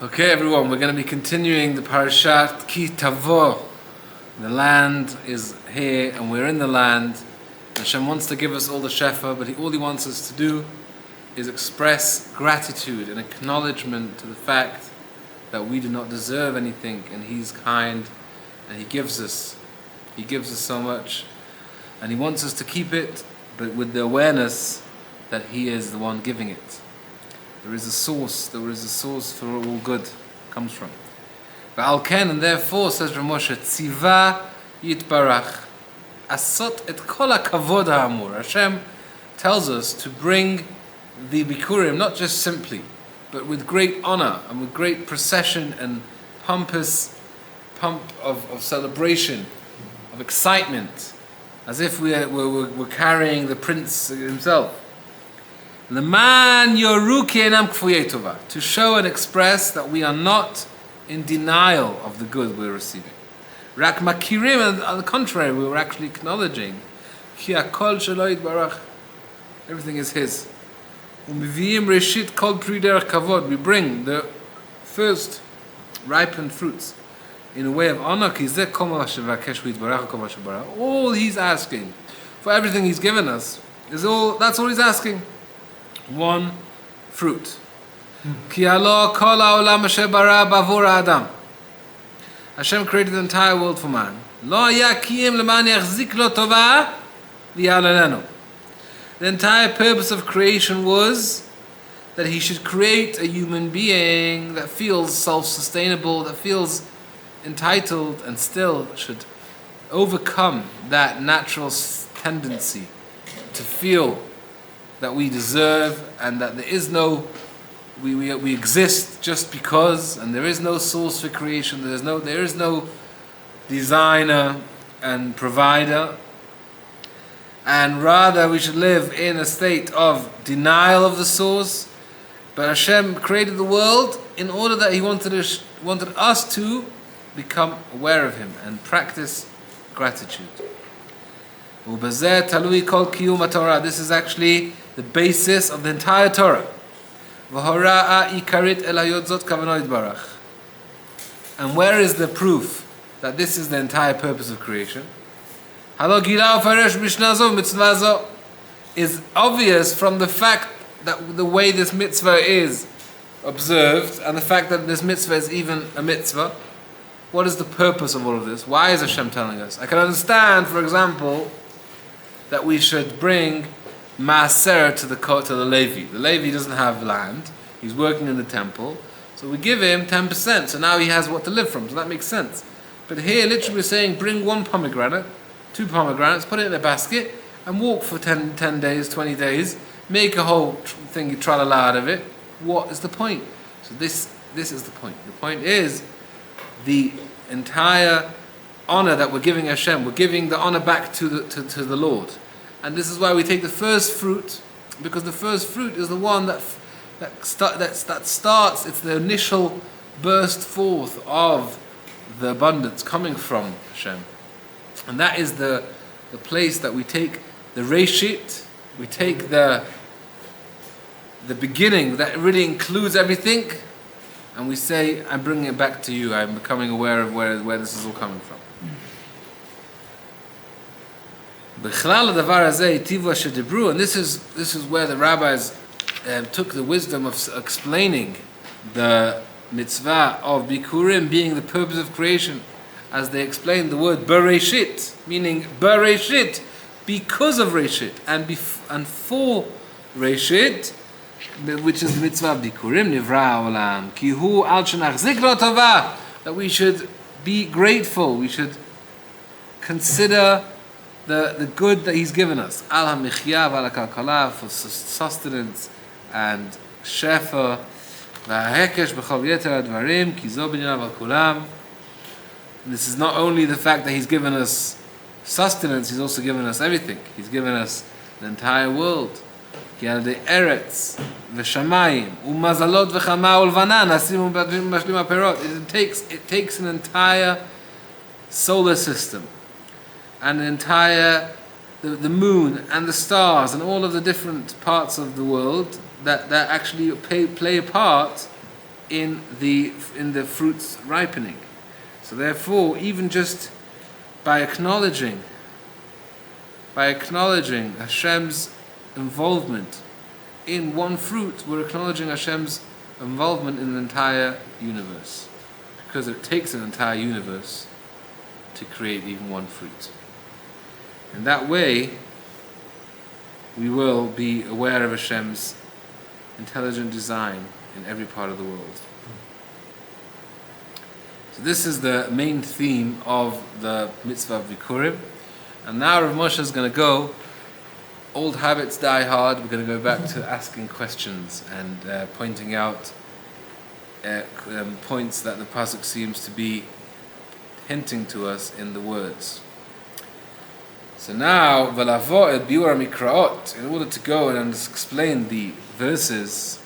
Okay, everyone, we're going to be continuing the Parshat Ki Tavo. The land is here, and we're in the land. Hashem wants to give us all the shefa, but all He wants us to do is express gratitude and acknowledgement to the fact that we do not deserve anything, and He's kind, and He gives us. He gives us so much, and He wants us to keep it, but with the awareness that He is the one giving it. There is a source for all good comes from. V'alken, and therefore, says Rav Moshe, Tziva Yitbarach, Asot et kol hakavod ha'amur. Hashem tells us to bring the Bikurim, not just simply, but with great honor and with great procession and pump of celebration, of excitement, as if we're carrying the prince himself. L'man yoruke enam kfuyei tova, to show and express that we are not in denial of the good we're receiving. Rak makirim, and on the contrary, we were actually acknowledging ki hakol shelo yitbarach, everything is His. U'meviim reshit kol pri derech kavod, we bring the first ripened fruits in a way of honor. Ki zeh kol ma shevakesh v'yitbarach kol ma shebarach. All He's asking for, everything He's given us, that's all He's asking. One fruit. Ki alo kol ha'olam asher bara b'avur ha'adam. Hashem created the entire world for man. Lo haya kiyem leman yachzik lo tova v'ya'alenu. The entire purpose of creation was that He should create a human being that feels self-sustainable, that feels entitled, and still should overcome that natural tendency to feel that we deserve, and that there is no, we exist just because, and there is no source for creation, there is no designer and provider, and rather we should live in a state of denial of the source. But Hashem created the world in order that He wanted us to become aware of Him and practice gratitude. This is actually the basis of the entire Torah. And where is the proof that this is the entire purpose of creation? Is obvious from the fact that the way this mitzvah is observed, and the fact that this mitzvah is even a mitzvah. What is the purpose of all of this? Why is Hashem telling us? I can understand, for example, that we should bring Maaser to the Levi. The Levi doesn't have land. He's working in the temple. So we give him 10%. So now he has what to live from. So that makes sense. But here, literally, we're saying bring one pomegranate, 2 pomegranates, put it in a basket, and walk for 10 days, 20 days, make a whole thing, tra-la-la out of it. What is the point? So this is the point. The point is the entire honor that we're giving Hashem. We're giving the honor back to the Lord. And this is why we take the first fruit, because the first fruit is the one that starts, it's the initial burst forth of the abundance coming from Hashem. And that is the place that we take the reshit, we take the beginning that really includes everything, and we say, I'm bringing it back to you, I'm becoming aware of where this is all coming from. And this is where the rabbis took the wisdom of explaining the mitzvah of Bikurim being the purpose of creation, as they explained the word Bereshit, meaning Bereshit, because of Reshit, and for Reshit, which is the mitzvah of Bikurim, Nivra Olam, Ki Hu Alshech Shul, that we should be grateful, we should consider the good that He's given us, Al HaMichya V'al HaKalkala, for sustenance and shefa, V'Hahekesh B'chol Yeter HaDvarim, Ki Zo B'nyan V'Kulam. This is not only the fact that He's given us sustenance, He's also given us everything. He's given us the entire world. Ki Al Dei Eretz V'Shamayim U'Mazalot V'Chama U'Lvana Nasim U'Mashlim HaPerot. It takes an entire solar system, and the moon and the stars and all of the different parts of the world that actually play a part in the fruits ripening. So therefore, even just by acknowledging Hashem's involvement in one fruit, we're acknowledging Hashem's involvement in the entire universe, because it takes an entire universe to create even one fruit. In that way, we will be aware of Hashem's intelligent design in every part of the world. So this is the main theme of the mitzvah of Bikurim. And now Rav Moshe is going to go, old habits die hard, we're going to go back to asking questions and pointing out points that the Pasuk seems to be hinting to us in the words. So now, V'lavo et biur mikraot, in order to go and explain the verses,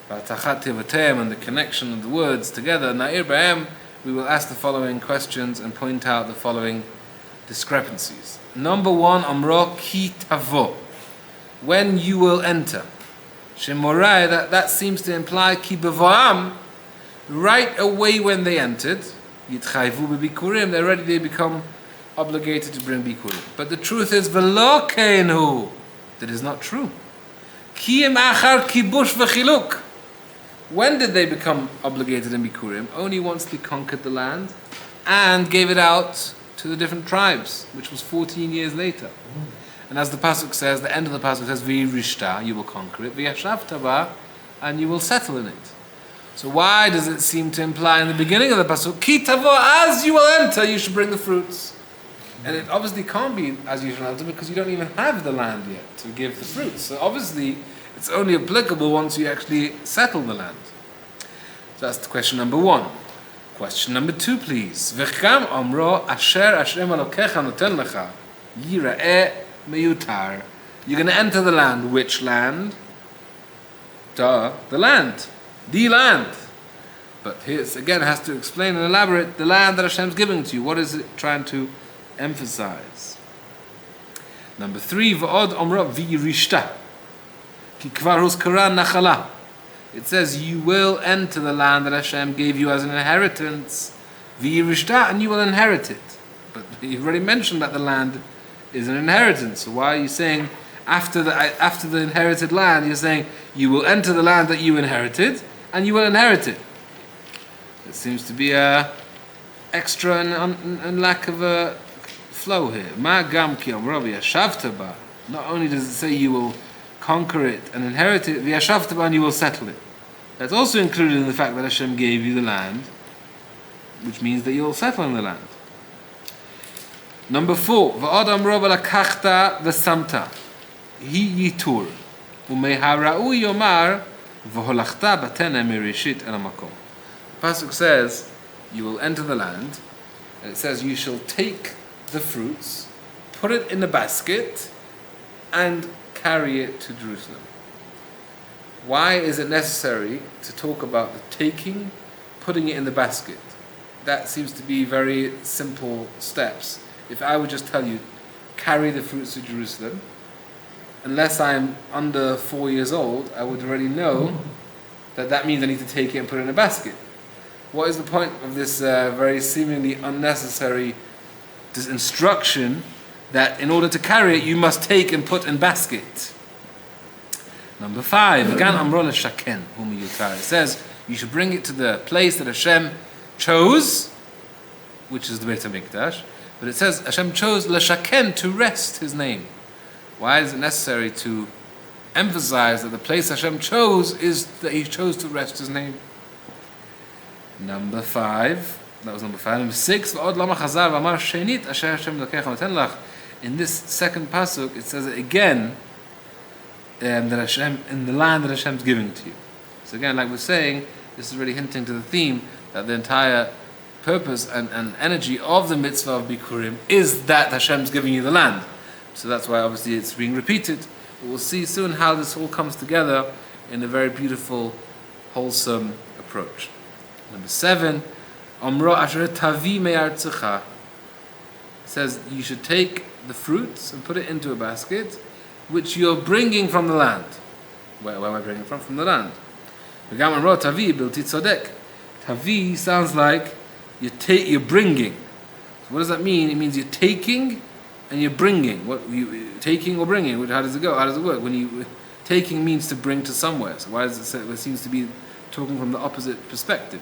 V'atachat tevatem, and the connection of the words together, Na'ir b'hem, we will ask the following questions and point out the following discrepancies. Number one, Amro ki tavo, when you will enter. Shemorai, that seems to imply ki b'voam, right away when they entered. Yitchayvu b'bikurim, they become obligated to bring bikurim. But the truth is, v'lo keinu, that is not true. Ki im achar kibush v'chiluk. When did they become obligated in bikurim? Only once they conquered the land and gave it out to the different tribes, which was 14 years later. And as the Pasuk says, the end of the Pasuk says, V'yirishta, you will conquer it, V'yashavta ba, and you will settle in it. So why does it seem to imply in the beginning of the Pasuk, Ki tavo, as you will enter, you should bring the fruits? And it obviously can't be as you shall enter because you don't even have the land yet to give the fruits. So obviously, it's only applicable once you actually settle the land. So that's question number one. Question number two, please. V'cham omro asher Hashem Elokecha noten lecha yira'eh meyutar. You're going to enter the land. Which land? The land. The land. But here again has to explain and elaborate the land that Hashem's giving to you. What is it trying to emphasize? Number three, v'od omro v'yirishta ki kvar huzkara nachala. It says you will enter the land that Hashem gave you as an inheritance, v'yirishta, and you will inherit it. But you've already mentioned that the land is an inheritance. So why are you saying after the inherited land, you're saying you will enter the land that you inherited and you will inherit it? It seems to be a extra and lack of a flow here. Ma gam ki amravi yashavta ba. Not only does it say you will conquer it and inherit it, v'yashavta ba, and you will settle it. That's also included in the fact that Hashem gave you the land, which means that you'll settle in the land. Number four, v'od amrav lakachta v'samta hi yitur u'mehara'u yomar v'holachta batena mirishit el hamakom. The Pasuk says you will enter the land, and it says you shall take the fruits, put it in a basket, and carry it to Jerusalem. Why is it necessary to talk about the taking, putting it in the basket? That seems to be very simple steps. If I would just tell you, carry the fruits to Jerusalem, unless I'm under 4 years old, I would already know that means I need to take it and put it in a basket. What is the point of this very seemingly unnecessary instruction that in order to carry it, you must take and put in basket? Number five, it says you should bring it to the place that Hashem chose, which is the Beit HaMikdash. But it says Hashem chose l'shaken, to rest His name. Why is it necessary to emphasize that the place Hashem chose is that He chose to rest His name? Number five. That was number five. Number six. In this second pasuk, it says it again that Hashem, in the land that Hashem is giving to you. So again, like we're saying, this is really hinting to the theme that the entire purpose and energy of the mitzvah of Bikurim is that Hashem is giving you the land. So that's why obviously it's being repeated. But we'll see soon how this all comes together in a very beautiful, wholesome approach. Number seven. Amro asher tavi me'artzecha. Says you should take the fruits and put it into a basket, which you're bringing from the land. Where am I bringing from? From the land. Tavi sounds like you're bringing. So what does that mean? It means you're taking and you're bringing. What you taking or bringing? How does it go? How does it work? When you taking means to bring to somewhere. So why does it say? It seems to be talking from the opposite perspective.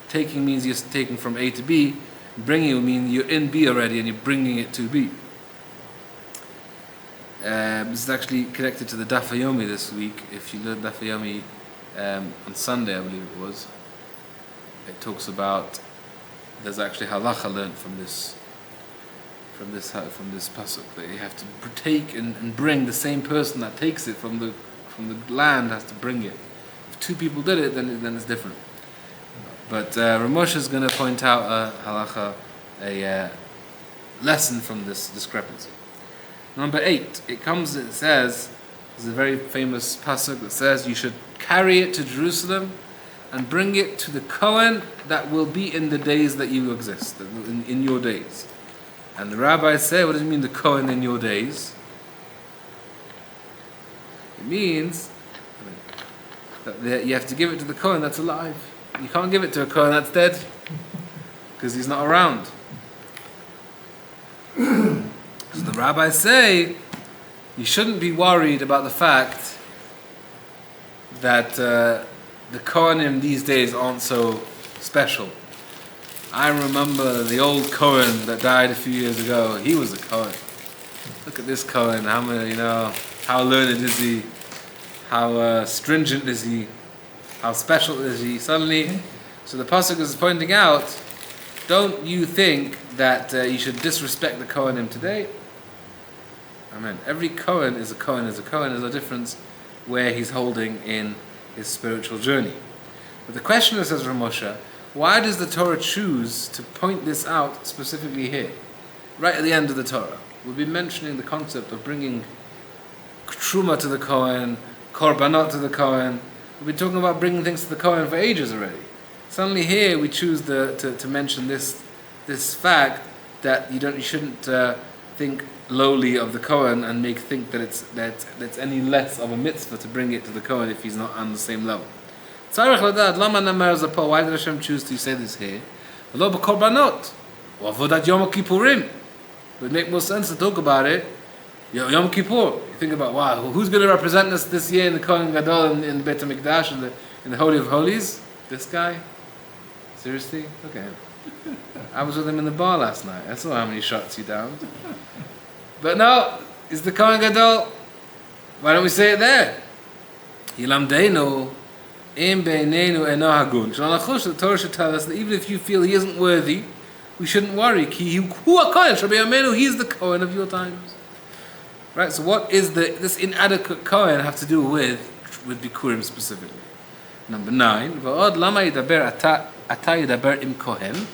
Taking means you're taking from A to B. Bringing will mean you're in B already and you're bringing it to B. This is actually connected to the Daf Yomi this week. If you learn Daf Yomi on Sunday, I believe it was, it talks about there's actually Halacha learned from this pasuk, that you have to take and bring. The same person that takes it from the land has to bring it. If two people did it, then it's different. But Ramosh is going to point out a halacha, a lesson from this discrepancy. Number 8, it says, there's a very famous pasuk that says you should carry it to Jerusalem and bring it to the Kohen that will be in the days that you exist, in your days. And the rabbis say, what does it mean, the Kohen in your days? It means that you have to give it to the Kohen that's alive. You can't give it to a Kohen that's dead, because he's not around. So the rabbis say, you shouldn't be worried about the fact that the Kohanim these days aren't so special. I remember the old Kohen that died a few years ago. He was a Kohen. Look at this Kohen. How learned is he? How stringent is he? How special is he? Suddenly, so the pasuk is pointing out, don't you think that you should disrespect the Kohanim today? Amen. Every Kohen is a Kohen is a Kohen. There's a difference where he's holding in his spiritual journey. But the question is, says Ramosha, why does the Torah choose to point this out specifically here, right at the end of the Torah? We've been mentioning the concept of bringing truma to the Kohen, korbanot to the Kohen. We've been talking about bringing things to the Kohen for ages already. Suddenly here we choose to mention this fact that you shouldn't think lowly of the Kohen and think that's any less of a mitzvah to bring it to the Kohen if he's not on the same level. Why did Hashem choose to say this here? It would make more sense to talk about it. Yom Kippur. You think about, wow, who's going to represent us this year in the Kohen Gadol in Beit HaMikdash in the Holy of Holies? This guy? Seriously? Look at him. I was with him in the bar last night. I saw how many shots he downed. But no, it's the Kohen Gadol. Why don't we say it there? Yilamdeinu im beinenu eno hagun. The Torah should tell us that even if you feel he isn't worthy, we shouldn't worry. Hu HaKohen Shabei Yameinu, he's the Kohen of your times. Right, so what is this inadequate Kohen have to do with Bikurim specifically? Number 9, Va'od lama yidaber ata yidaber im Kohen,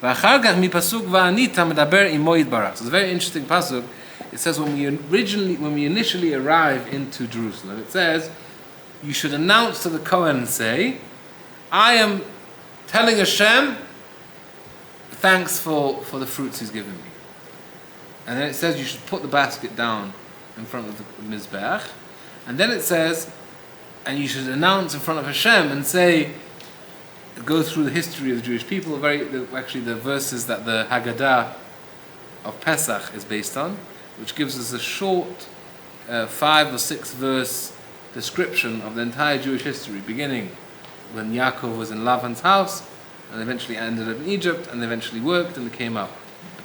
v'achar gach mipasuk va'anita medaber imo yitbarach. So it's a very interesting pasuk. It says when we initially arrive into Jerusalem, it says you should announce to the Kohen and say, I am telling Hashem thanks for the fruits he's given me. And then it says you should put the basket down in front of the Mizbeach. And then it says, and you should announce in front of Hashem and say, go through the history of the Jewish people, actually the verses that the Haggadah of Pesach is based on, which gives us a short 5 or 6 verse description of the entire Jewish history, beginning when Yaakov was in Lavan's house, and eventually ended up in Egypt, and eventually worked, and they came out.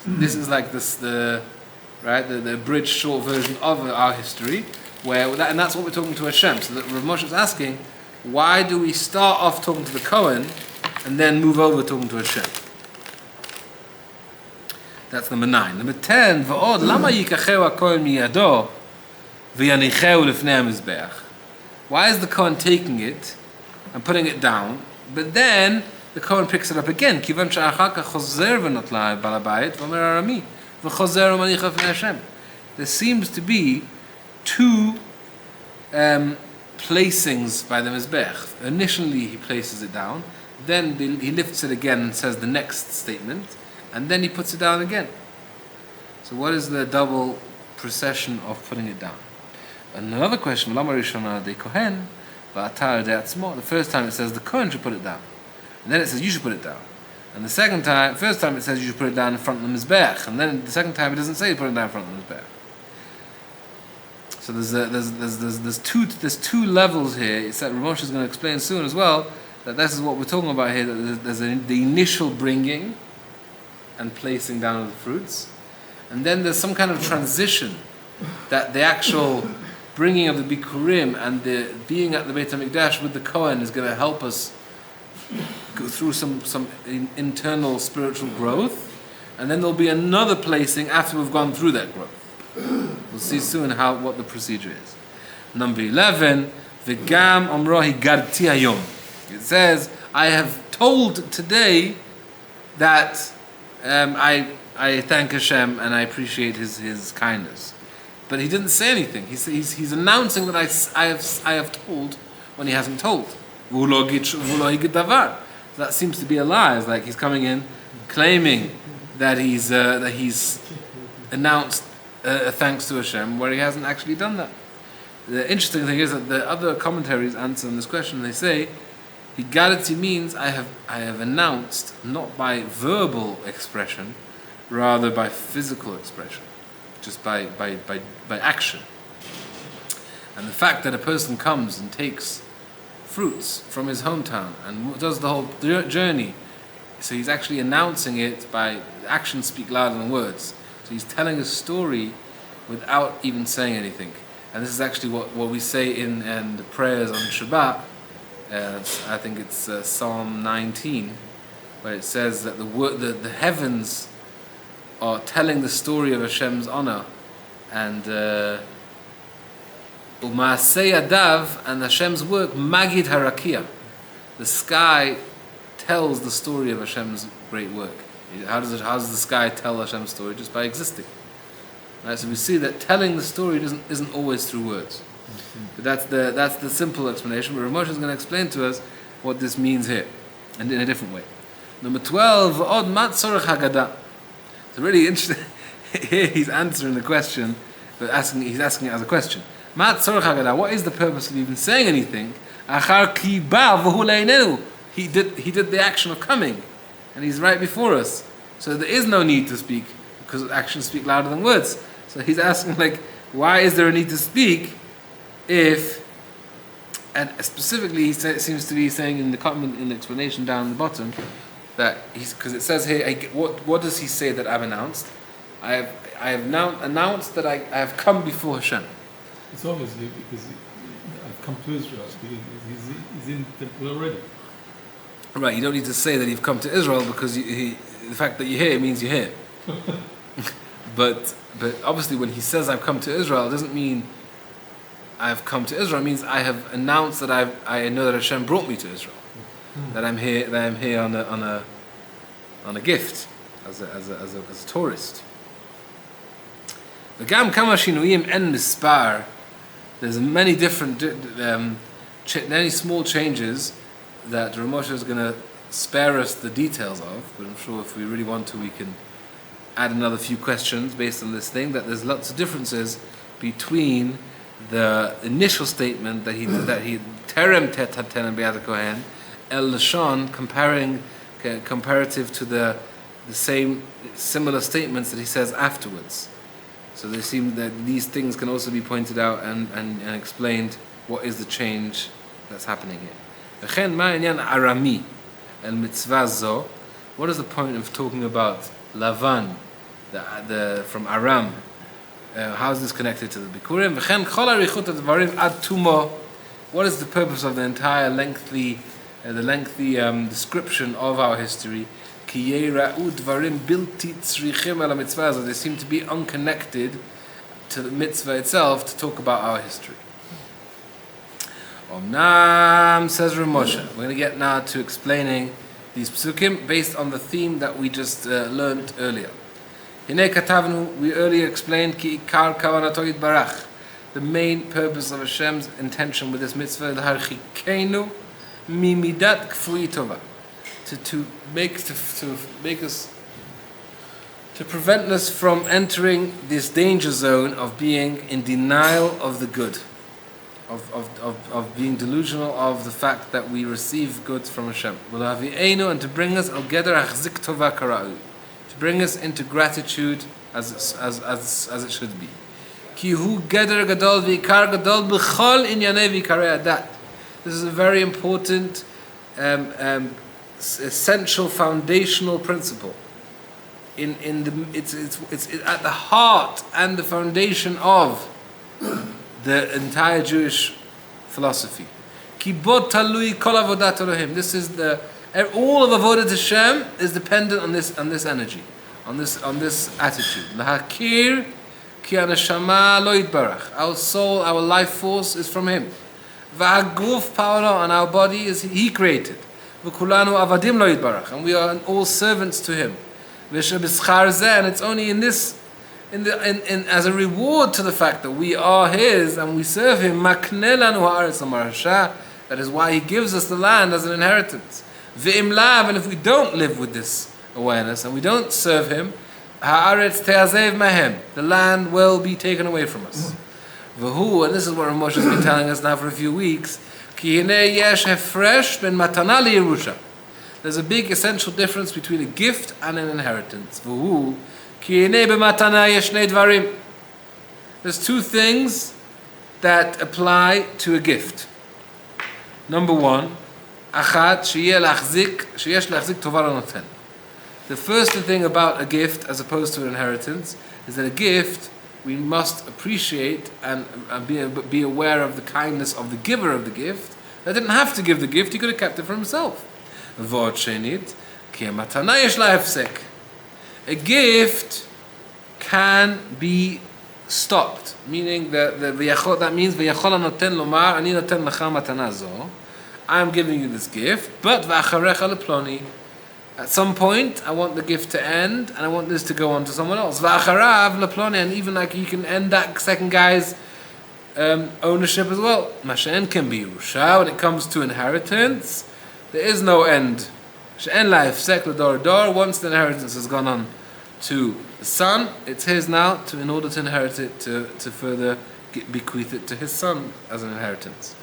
So this is like the abridged short version of our history, and that's what we're talking to Hashem. So that Rav Moshe is asking, why do we start off talking to the Kohen and then move over talking to Hashem? That's number 9. Number 10, Va'od lama yikacheu HaKohen miyado v'yanicheu lifnei HaMizbeach. Why is the Kohen taking it and putting it down, but then the Kohen picks it up again? Kivan she'achar kach chozer v'notla bal habayit v'omer arami v'chozer u'manicha lifnei Hashem. There seems to be 2 placings by the Mizbech. Initially he places it down, then he lifts it again and says the next statement, and then he puts it down again. So what is the double procession of putting it down? Another question, Lama Rishona de Kohen, The first time it says the Kohen should put it down. And then it says you should put it down. And the first time it says you should put it down in front of the Mizbeach. And then the second time it doesn't say you put it down in front of the Mizbeach. So there's two levels here. It's that Ramosh is going to explain soon as well, that this is what we're talking about here, that there's the initial bringing and placing down of the fruits. And then there's some kind of transition, that the actual bringing of the Bikurim and the being at the Beit HaMikdash with the Kohen is going to help us go through some internal spiritual growth. And then there'll be another placing after we've gone through that growth. We'll see soon what the procedure is. Number 11, V'gam omro higarti hayom. It says, I have told today that I thank Hashem and I appreciate His kindness. But he didn't say anything. He's announcing that I have told when he hasn't told. So that seems to be a lie. It's like he's coming in claiming that he's announced thanks to Hashem, where he hasn't actually done that. The interesting thing is that the other commentaries answer this question. They say, Higarati means I have announced, not by verbal expression, rather by physical expression, just by action. And the fact that a person comes and takes fruits from his hometown and does the whole journey, so he's actually announcing it by actions speak louder than words. So he's telling a story without even saying anything. And this is actually what we say in the prayers on Shabbat. I think it's Psalm 19, where it says that the heavens are telling the story of Hashem's honor, and U'ma'asei Adav, and Hashem's work, Magid Harakia. The sky tells the story of Hashem's great work. How does the sky tell Hashem's story? Just by existing. Right, so we see that telling the story isn't always through words. But that's the simple explanation. But Ramosh is going to explain to us what this means here, and in a different way. Number 12, Od mat tzorech haggadah. It's really interesting. Here he's answering the question, but he's asking it as a question. Mat tzorech haggadah. What is the purpose of even saying anything? Achar ki ba v'hu le'inenu. He did the action of coming, and he's right before us. So there is no need to speak, because actions speak louder than words. So he's asking, why is there a need to speak if, and specifically he seems to be saying in the comment, in the explanation down the bottom, that because it says here, what does he say that I've announced? I have now announced that I have come before Hashem. It's obviously because I've come to Israel. He's in the temple already. Right, you don't need to say that you've come to Israel, because the fact that you're here means you're here. But obviously when he says I've come to Israel, it doesn't mean I've come to Israel. It means I have announced that I know that Hashem brought me to Israel. That I'm here on a gift as a tourist. V'gam kama shinuyim en mispar. There's many different many small changes that Ramosha is going to spare us the details of, but I'm sure if we really want to, we can add another few questions based on this thing, that there's lots of differences between the initial statement that he terem tet be'ad kohen el lashon, comparative to the same similar statements that he says afterwards. So they seem that these things can also be pointed out and explained. What is the change that's happening here? V'chen ma inyan arami el mitzvah zo. What is the point of talking about Lavan, from Aram? How is this connected to the Bikurim? V'chen chol arichut advarim ad tumo. What is the purpose of the entire lengthy description of our history? Ki yeira'u dvarim bilti tzrichim ala mitzvah. They seem to be unconnected to the mitzvah itself to talk about our history. Omnam, says Rav Moshe. We're going to get now to explaining these psukim based on the theme that we just learned earlier. Hinei katavnu, we earlier explained ki ikar kavanato yitbarach. The main purpose of Hashem's intention with this mitzvah, l'harchikeinu mimidat kfui tova, to prevent us from entering this danger zone of being in denial of the good. of being delusional of the fact that we receive goods from Hashem. And to bring us to bring us into gratitude as it should be. This is a very important, essential, foundational principle. It's at the heart and the foundation of the entire Jewish philosophy. This is all of avodat Hashem is dependent on this energy, on this attitude. Lahakir ki haneshama lo yitbarach. Our soul, our life force is from Him. V'haguf pa'olo, and our body is He created. V'kulanu avadim lo yitbarach, and we are all servants to Him. V'shebischar zeh, and it's only in this, as a reward to the fact that we are His and we serve Him. Makneh lanu ha'aretz l'marasha. That is why He gives us the land as an inheritance. V'im lav, and if we don't live with this awareness and we don't serve Him, ha'aretz te'azev mahem, the land will be taken away from us. V'hu, and this is what Rav Moshe has been telling us now for a few weeks, ki hinei yesh hefresh ben matana li'yerusha. There's a big essential difference between a gift and an inheritance. V'hu, ki hinei b'matana yesh shnei dvarim. There's two things that apply to a gift. Number one, achad sheyesh lachzik tova l'noten. The first thing about a gift as opposed to an inheritance is that a gift we must appreciate and be aware of the kindness of the giver of the gift. That didn't have to give the gift, he could have kept it for himself. A gift can be stopped, meaning that means I'm giving you this gift, but at some point I want the gift to end and I want this to go on to someone else. And even like you can end that second guy's ownership as well. Mashen can be Yerusha. When it comes to inheritance, there is no end. Once the inheritance has gone on to the son, it's his now in order to inherit it, to further bequeath it to his son as an inheritance.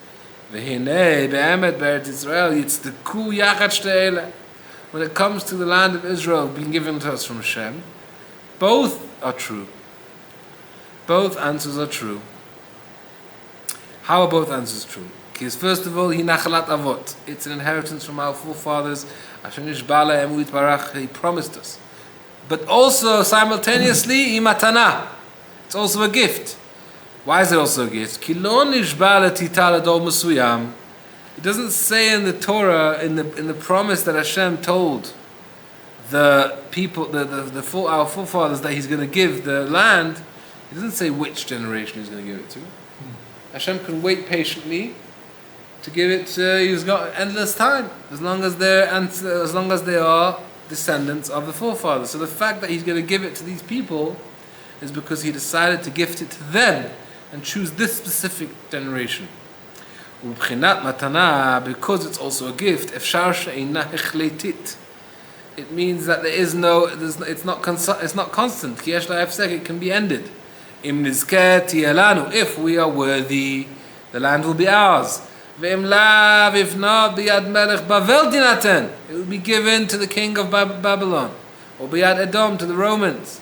When it comes to the land of Israel being given to us from Hashem, both are true. Both answers are true. How are both answers true? Because first of all, He nachalat avot. It's an inheritance from our forefathers. He promised us. But also, simultaneously, matana. It's also a gift. Why is it also a gift? It doesn't say in the Torah, in the promise that Hashem told the people, our forefathers, that He's going to give the land. He doesn't say which generation He's going to give it to. Hashem can wait patiently to give it to. He's got endless time, as long as they are descendants of the forefathers. So the fact that He's going to give it to these people is because He decided to gift it to them and choose this specific generation. Because it's also a gift, it means that it's not constant. It can be ended. If we are worthy, the land will be ours. If not, it will be given to the king of Babylon, or Biyad Edom, to the Romans.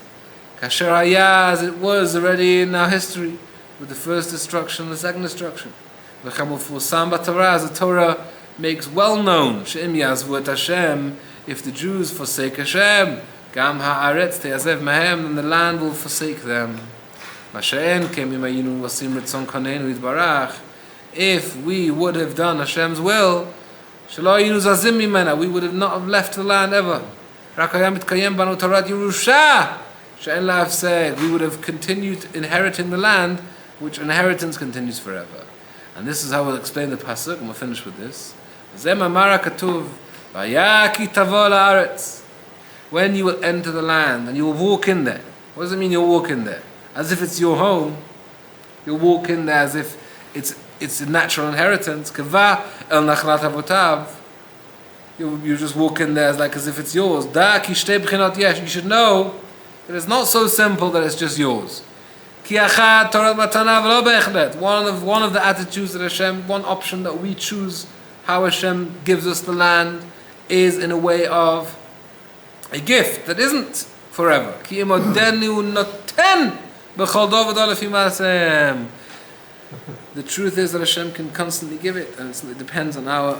As it was already in our history, with the first destruction and the second destruction. As the Torah makes well known, if the Jews forsake Hashem, then the land will forsake them. If we would have done Hashem's will, we would have not have left the land ever. We would have continued inheriting the land, which inheritance continues forever. And this is how we'll explain the pasuk, and we'll finish with this. When you will enter the land and you will walk in there. What does it mean you'll walk in there? As if it's your home. You'll walk in there as if it's a natural inheritance. You just walk in there as if it's yours. You should know that it's not so simple that it's just yours. Ki achad Torah matana v'lo be'echlet. One of the attitudes that Hashem, one option that we choose how Hashem gives us the land is in a way of a gift that isn't forever. Ki imodenu noten b'chol dov v'dol lefi ma'asem. The truth is that Hashem can constantly give it, and it depends on our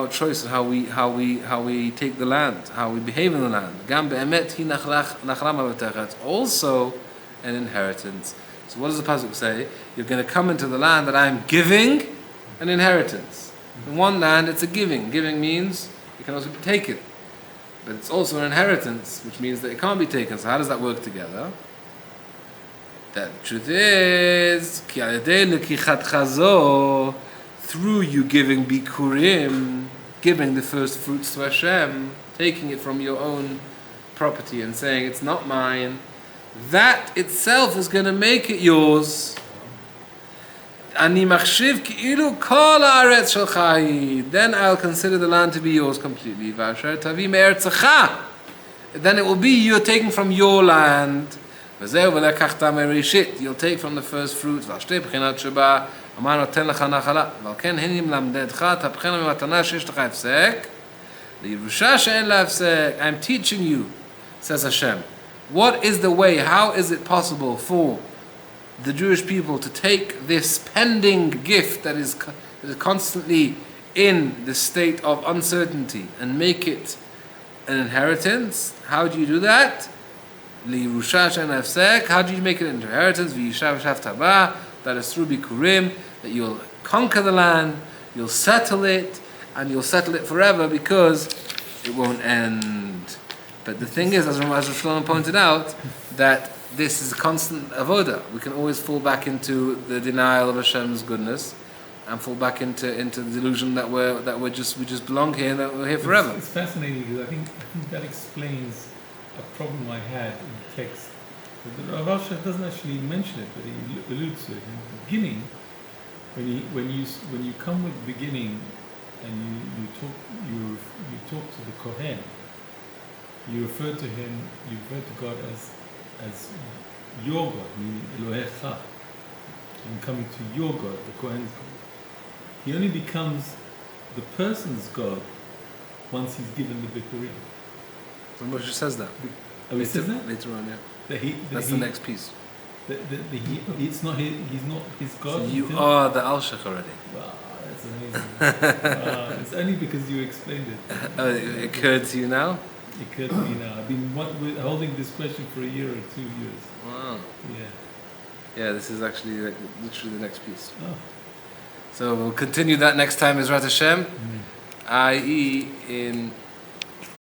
choice and how we take the land, how we behave in the land. Gam be'emet hi nachlam b'techa. It's also an inheritance. So what does the pasuk say? You're going to come into the land that I'm giving an inheritance. In one land, it's a giving. Giving means it can also be taken, but it's also an inheritance, which means that it can't be taken. So how does that work together? That the truth is, through you giving bikurim, giving the first fruits to Hashem, taking it from your own property and saying it's not mine, that itself is going to make it yours. Then I'll consider the land to be yours completely. Then it will be you're taking from your land. You'll take from the first fruits. I'm teaching you, says Hashem. What is the way? How is it possible for the Jewish people to take this pending gift that is constantly in the state of uncertainty and make it an inheritance? How do you do that? How do you make it an inheritance? That is through bikurim, that you'll conquer the land, you'll settle it, and you'll settle it forever because it won't end. But the thing is, as Shlomo pointed out, that this is a constant avoda. We can always fall back into the denial of Hashem's goodness, and fall back into the delusion that we just belong here and that we're here forever. It's fascinating because I think that explains a problem I had in the text. The Rav Alshech doesn't actually mention it, but he alludes to it. In the beginning, when you come with the beginning and you talk to the Kohen, you refer to God as your God, meaning Elohecha. I'm coming to your God, the Kohen's God. He only becomes the person's God once he's given the Bikurim. So Moshe says that. Oh, he says that? Later on, yeah. That's the next piece. He's not his God. So you are the Alshech already. Wow, that's amazing. It's only because you explained it. It occurred to you now? It occurred to me now. I've been holding this question for a year or 2 years. Wow. Yeah. Yeah, this is actually literally the next piece. Oh. So we'll continue that next time, Ezrat Hashem, i.e. in